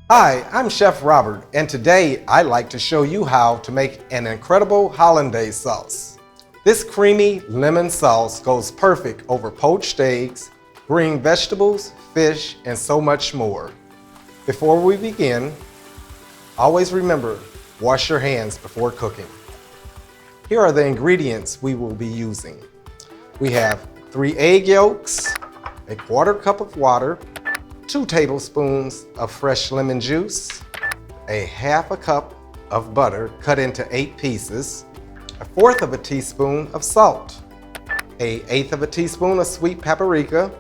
Hi, I'm Chef Robert, and today I'd like to show you how to make an incredible Hollandaise sauce. This creamy lemon sauce goes perfect over poached eggs, green vegetables, fish, and so much more. Before we begin, always remember, wash your hands before cooking. Here are the ingredients we will be using. We have 3 egg yolks, a 1/4 cup of water, 2 tablespoons of fresh lemon juice, a 1/2 cup of butter cut into 8 pieces, 1/4 of a teaspoon of salt, a 1/8 of a teaspoon of sweet paprika,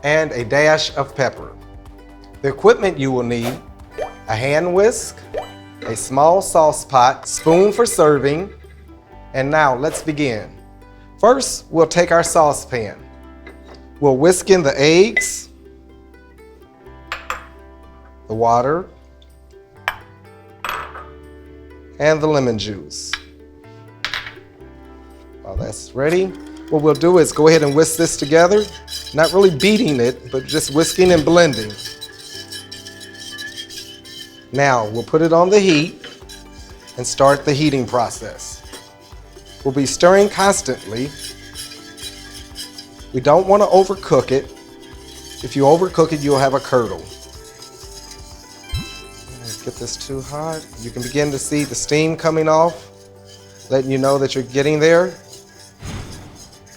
and a dash of pepper. The equipment you will need: a hand whisk, a small sauce pot, spoon for serving, and now let's begin. First, we'll take our saucepan. We'll whisk in the eggs, the water, and the lemon juice. While that's ready, what we'll do is go ahead and whisk this together, not really beating it, but just whisking and blending. Now we'll put it on the heat and start the heating process. We'll be stirring constantly. We don't want to overcook it. If you overcook it, you'll have a curdle. Get this too hot. You can begin to see the steam coming off, letting you know that you're getting there.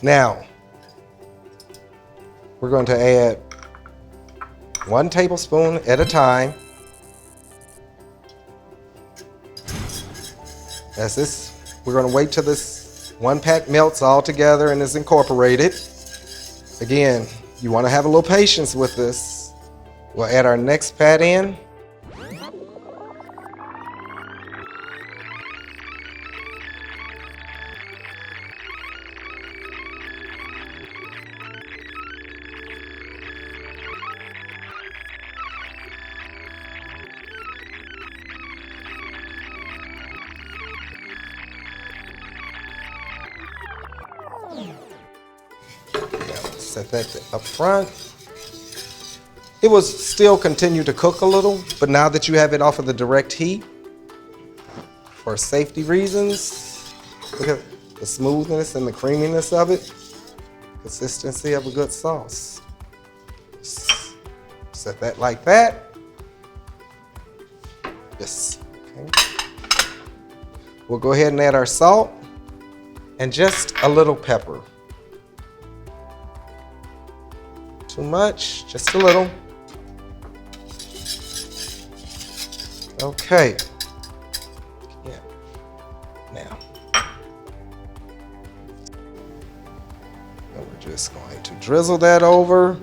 Now, we're going to add 1 tablespoon at a time. That's this. We're going to wait till this 1 pack melts all together and is incorporated. Again, you want to have a little patience with this. We'll add our next pat in. Set that up front. It will still continue to cook a little, but now that you have it off of the direct heat, for safety reasons, look at the smoothness and the creaminess of it, consistency of a good sauce. Set that like that. Yes. Okay. We'll go ahead and add our salt and just a little pepper. Too much, just a little. Okay. Yeah. Now, we're just going to drizzle that over.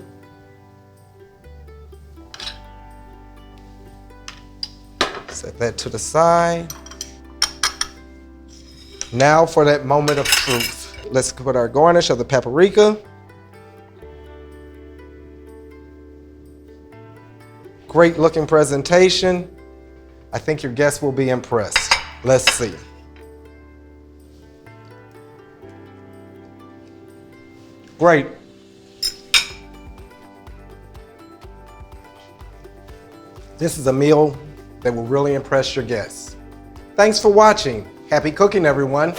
Set that to the side. Now for that moment of truth. Let's put our garnish of the paprika. Great looking presentation. I think your guests will be impressed. Let's see. Great. This is a meal that will really impress your guests. Thanks for watching. Happy cooking, everyone.